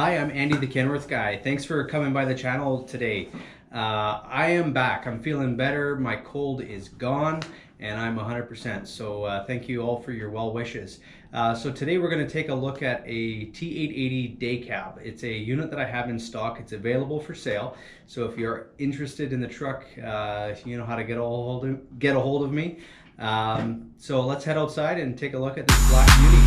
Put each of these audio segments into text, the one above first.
Hi, I'm Andy the Kenworth Guy. Thanks for coming by the channel today. I am back. I'm feeling better. My cold is gone and I'm 100%. So thank you all for your well wishes. So today we're going to take a look at a T880 Daycab. It's a unit that I have in stock. It's available for sale. So if you're interested in the truck, you know how to get a hold of me. So let's head outside and take a look at this black beauty.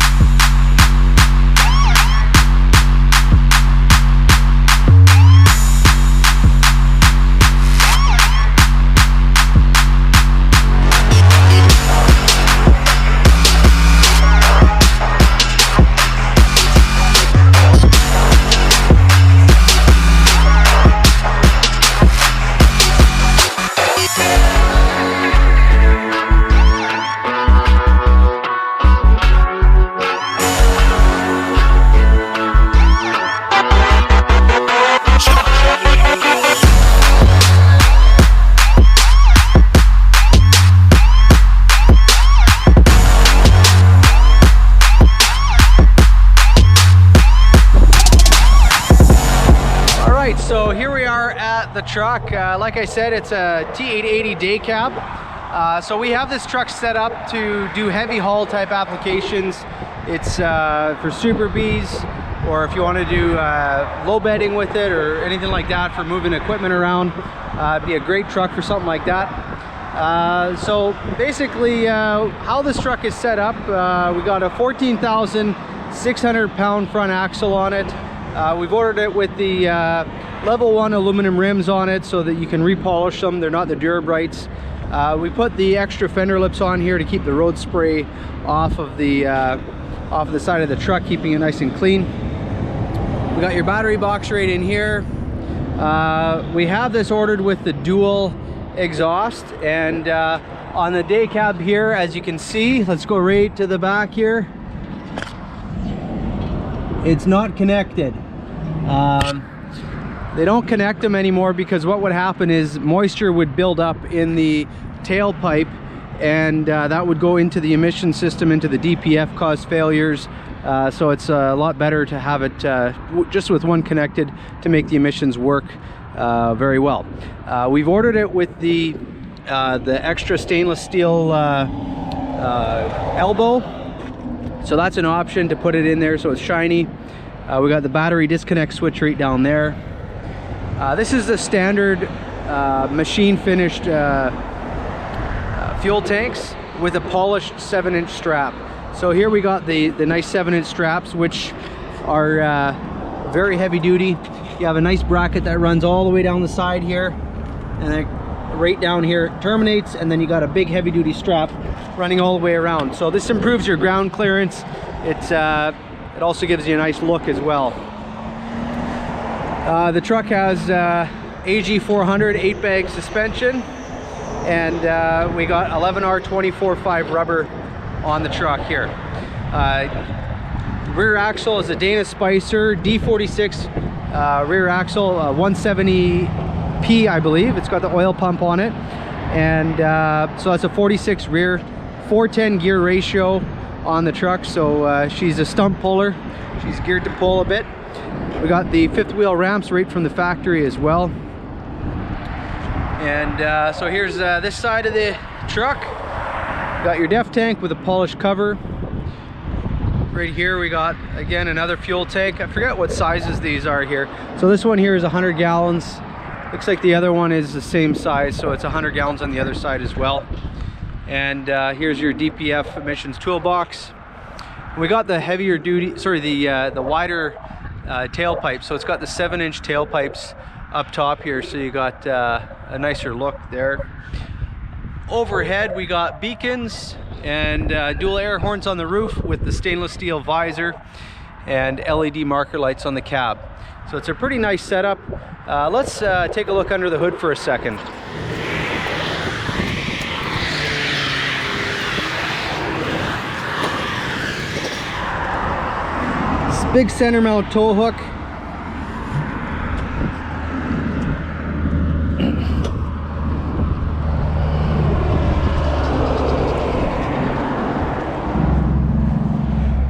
So here we are at the truck. Like I said, it's a T880 Daycab. So we have this truck set up to do heavy haul type applications. It's for Super Bs, or if you want to do low bedding with it or anything like that for moving equipment around. It'd be a great truck for something like that. So basically how this truck is set up, we got a 14,600 pound front axle on it. We've ordered it with the level 1 aluminum rims on it so that you can repolish them. They're not the Durabrights. We put the extra fender lips on here to keep the road spray off of the side of the truck, keeping it nice and clean. We got your battery box right in here. We have this ordered with the dual exhaust, and on the Daycab here, as you can see, let's go right to the back here. It's not connected. They don't connect them anymore because what would happen is moisture would build up in the tailpipe, and that would go into the emission system, into the DPF, cause failures. So it's a lot better to have it just with one connected to make the emissions work very well. We've ordered it with the extra stainless steel elbow. So that's an option to put it in there so it's shiny. We got the battery disconnect switch right down there. This is the standard machine finished fuel tanks with a polished 7-inch strap. So here we got the nice 7-inch straps, which are very heavy duty. You have a nice bracket that runs all the way down the side here, and then right down here it terminates, and then you got a big heavy duty strap running all the way around. So this improves your ground clearance. It also gives you a nice look as well. The truck has AG 400 8-bag suspension, and we got 11R24/5 rubber on the truck here. Rear axle is a Dana Spicer D46 rear axle, 170P I believe. It's got the oil pump on it, and so that's a 46 rear, 410 gear ratio on the truck. So she's a stump puller. She's geared to pull a bit. We got the 5th wheel ramps right from the factory as well. And so here's this side of the truck. Got your def tank with a polished cover. Right here we got, again, another fuel tank. I forget what sizes these are here. So this one here is 100 gallons. Looks like the other one is the same size, so it's 100 gallons on the other side as well. And here's your DPF emissions toolbox. We got the heavier duty, sorry, the wider tailpipe. So it's got the 7-inch tailpipes up top here, so you got a nicer look there. Overhead we got beacons and dual air horns on the roof with the stainless steel visor and LED marker lights on the cab. So it's a pretty nice setup. Let's take a look under the hood for a second. This big center mount tow hook.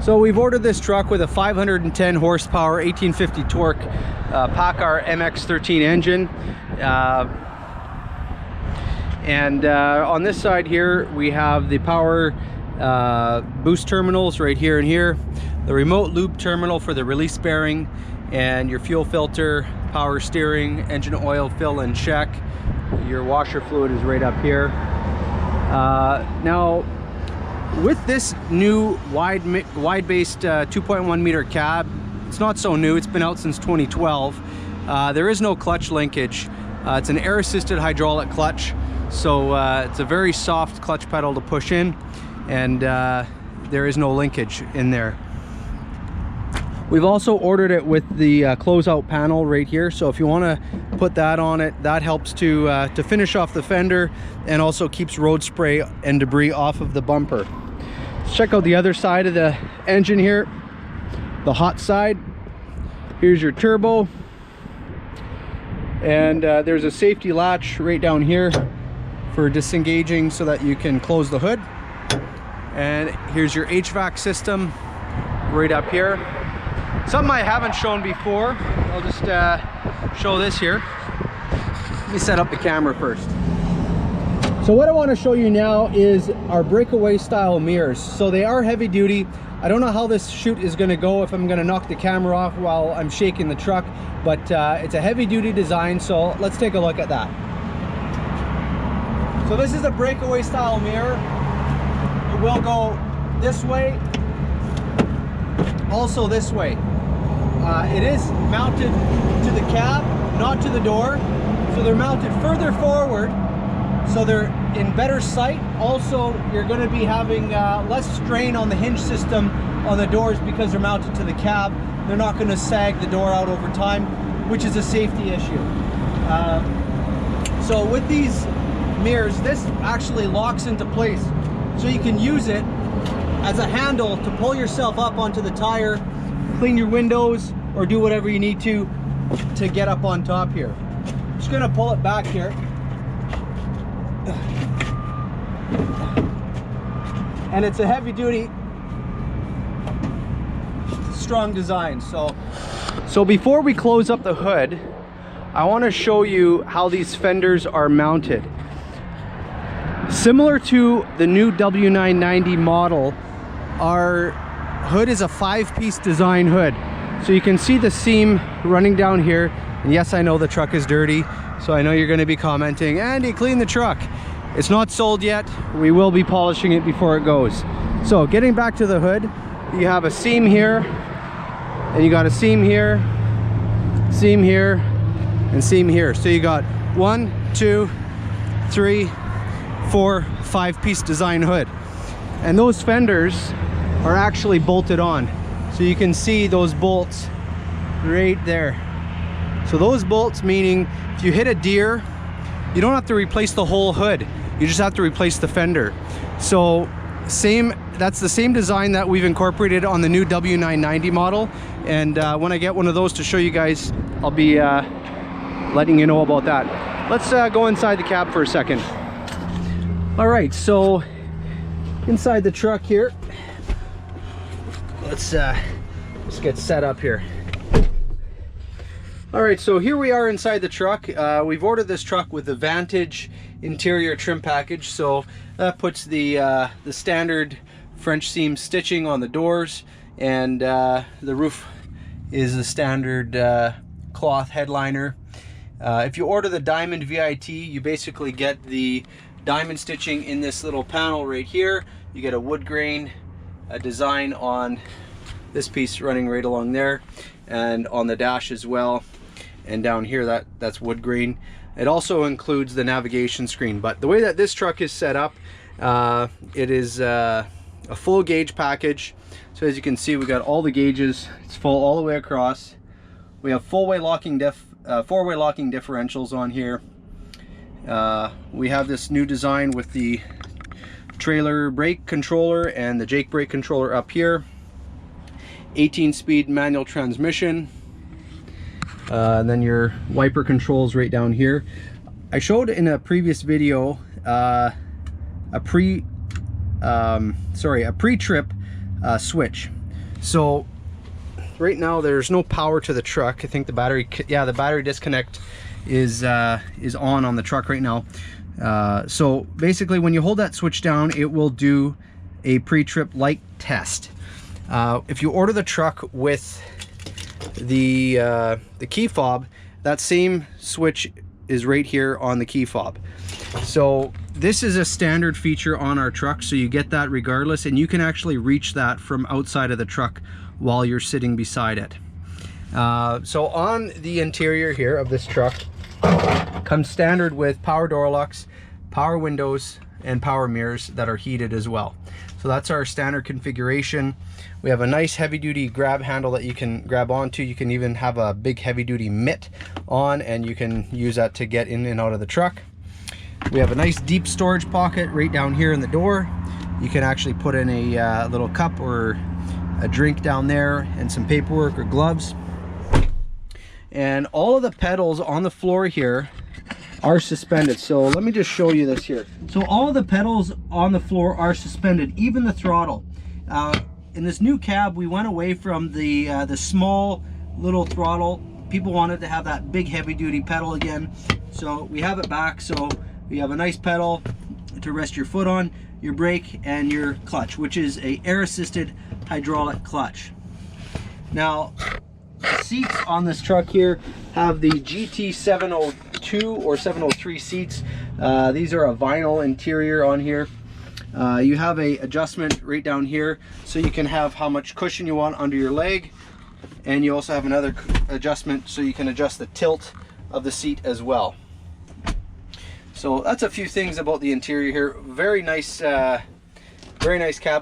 So we've ordered this truck with a 510 horsepower, 1850 torque PACCAR MX-13 engine. On this side here, we have the power boost terminals right here and here, the remote lube terminal for the release bearing, and your fuel filter, power steering, engine oil fill and check. Your washer fluid is right up here. Now, with this new wide-based 2.1 meter cab, it's not so new, it's been out since 2012. There is no clutch linkage. It's an air-assisted hydraulic clutch, so it's a very soft clutch pedal to push in, and there is no linkage in there. We've also ordered it with the closeout panel right here, so if you want to put that on it, that helps to finish off the fender and also keeps road spray and debris off of the bumper. Let's check out the other side of the engine here, the hot side. Here's your turbo, and there's a safety latch right down here for disengaging so that you can close the hood. And here's your HVAC system right up here. Something I haven't shown before, I'll just show this here. Let me set up the camera first. So what I want to show you now is our breakaway style mirrors. So they are heavy duty. I don't know how this shoot is going to go, if I'm going to knock the camera off while I'm shaking the truck, but it's a heavy duty design, so let's take a look at that. So this is a breakaway style mirror. It will go this way, also this way. It is mounted to the cab, not to the door, so they're mounted further forward, so they're in better sight. Also, you're going to be having less strain on the hinge system on the doors because they're mounted to the cab. They're not going to sag the door out over time, which is a safety issue. So with these mirrors, this actually locks into place, so you can use it as a handle to pull yourself up onto the tire, clean your windows, or do whatever you need to get up on top here. I'm just gonna pull it back here. And it's a heavy duty, strong design. So before we close up the hood, I want to show you how these fenders are mounted. Similar to the new W990 model, our hood is a 5-piece design hood. So you can see the seam running down here. And yes, I know the truck is dirty, so I know you're going to be commenting, Andy, clean the truck. It's not sold yet. We will be polishing it before it goes. So getting back to the hood, you have a seam here, and you got a seam here, and seam here. So you got 1, 2, 3, 4, 5-piece design hood. And those fenders are actually bolted on. So you can see those bolts right there. So those bolts, meaning if you hit a deer, you don't have to replace the whole hood. You just have to replace the fender. So that's the same design that we've incorporated on the new W990 model. And when I get one of those to show you guys, I'll be letting you know about that. Let's go inside the cab for a second. All right, so inside the truck here, let's get set up here. All right, so here we are inside the truck. We've ordered this truck with the Vantage interior trim package, so that puts the standard French seam stitching on the doors, and the roof is the standard cloth headliner. If you order the Diamond VIT, you basically get the diamond stitching in this little panel right here. You get a wood grain design on this piece running right along there, and on the dash as well, and down here that's wood grain. It also includes the navigation screen, but the way that this truck is set up, it is a full gauge package. So as you can see, we got all the gauges. It's full all the way across. We have four-way locking differentials on here. We have this new design with the trailer brake controller and the Jake brake controller up here. 18-speed manual transmission. And then your wiper controls right down here. I showed in a previous video a pre-trip switch. So right now there's no power to the truck. I think the battery, yeah, the battery disconnect is on the truck right now. So basically when you hold that switch down, it will do a pre-trip light test. If you order the truck with the key fob, that same switch is right here on the key fob. So this is a standard feature on our truck, so you get that regardless, and you can actually reach that from outside of the truck while you're sitting beside it. So on the interior here of this truck comes standard with power door locks, power windows, and power mirrors that are heated as well. So that's our standard configuration. We have a nice heavy duty grab handle that you can grab onto. You can even have a big heavy duty mitt on, and you can use that to get in and out of the truck. We have a nice deep storage pocket right down here in the door. You can actually put in a little cup or a drink down there, and some paperwork or gloves. And all of the pedals on the floor here are suspended. So let me just show you this here. So all of the pedals on the floor are suspended, even the throttle. In this new cab, we went away from the small little throttle. People wanted to have that big heavy duty pedal again, so we have it back. So we have a nice pedal to rest your foot on, your brake, and your clutch, which is a air assisted hydraulic clutch. Now the seats on this truck here have the GT 702 or 703 seats. These are a vinyl interior on here. You have a adjustment right down here, so you can have how much cushion you want under your leg, and you also have another adjustment so you can adjust the tilt of the seat as well. So that's a few things about the interior here. Very nice cab.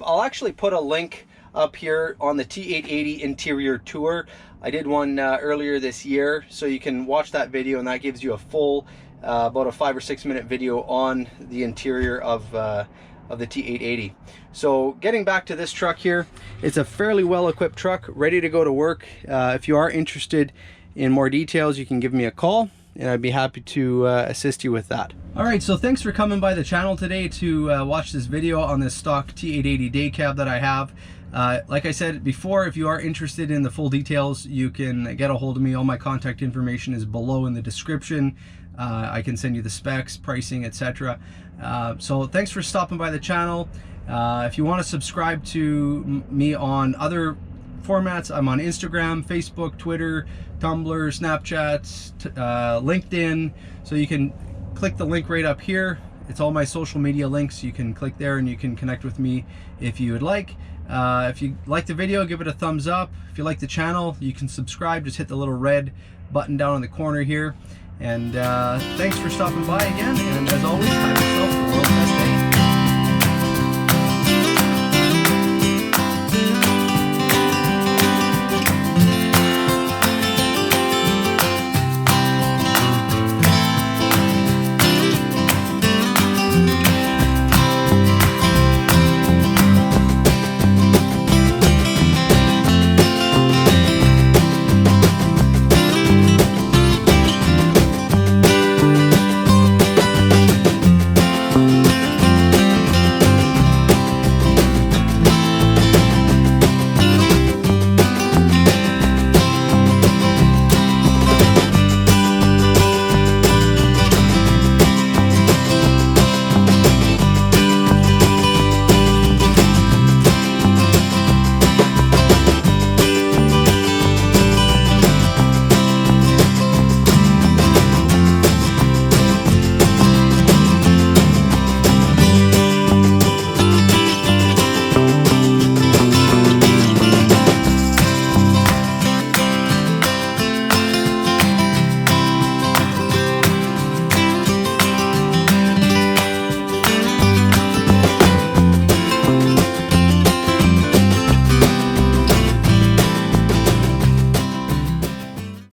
I'll actually put a link up here on the T880 interior tour. I did one earlier this year, so you can watch that video, and that gives you a full about a 5 or 6 minute video on the interior of the T880. So getting back to this truck here, it's a fairly well equipped truck, ready to go to work. If you are interested in more details, you can give me a call, and I'd be happy to assist you with that. All right, so thanks for coming by the channel today to watch this video on this stock T880 Daycab that I have. Like I said before, if you are interested in the full details, you can get a hold of me. All my contact information is below in the description. I can send you the specs, pricing, etc. So thanks for stopping by the channel. If you want to subscribe to me on other formats, I'm on Instagram, Facebook, Twitter, Tumblr, Snapchat, LinkedIn. So you can click the link right up here. It's all my social media links. You can click there and you can connect with me if you would like. If you like the video, give it a thumbs up. If you like the channel, you can subscribe. Just hit the little red button down in the corner here. And thanks for stopping by again. And as always, have yourself a world-best day.